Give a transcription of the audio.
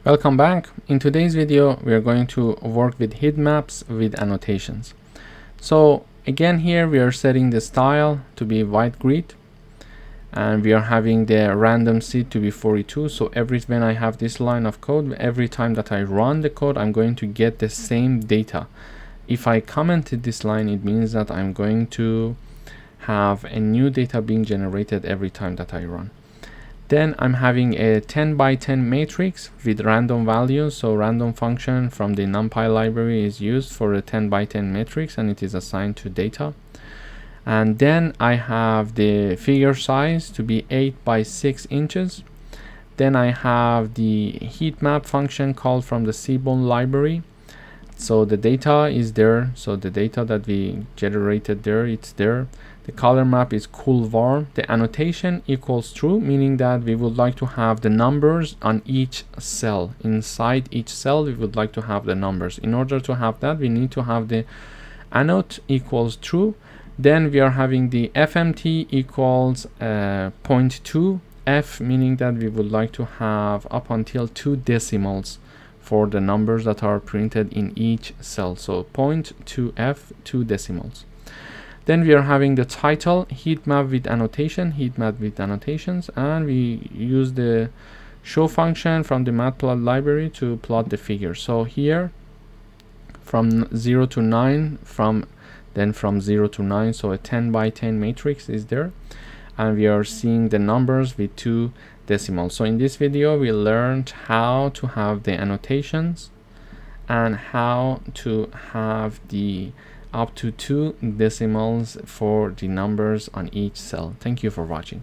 Welcome back. In today's video, we are going to work with heat maps with annotations. So again, here we are setting the style to be white grid, and we are having the random seed to be 42. So when I have this line of code, every time that I run the code, I'm going to get the same data. If I commented this line, it means that I'm going to have a new data being generated every time that I run. Then I'm having a 10 by 10 matrix with random values. So random function from the NumPy library is used for a 10 by 10 matrix, and it is assigned to data. And then I have the figure size to be 8 by 6 inches. Then I have the heat map function called from the Seaborn library. So the data is there. So the data that we generated there, it's there. The color map is cool warm. The annotation equals true, meaning that we would like to have the numbers on each cell. Inside each cell, we would like to have the numbers. In order to have that, we need to have the annote equals true. Then we are having the FMT equals 0.2 F, meaning that we would like to have up until 2 decimals for the numbers that are printed in each cell. So 0.2 F, 2 decimals. Then we are having the title, heat map with annotation, heat map with annotations, and we use the show function from the Matplotlib library to plot the figure. So here from 0 to 9, from 0 to 9, so a 10 by 10 matrix is there, and we are seeing the numbers with 2 decimals. So in this video we learned how to have the annotations and how to have the up to 2 decimals for the numbers on each cell. Thank you for watching.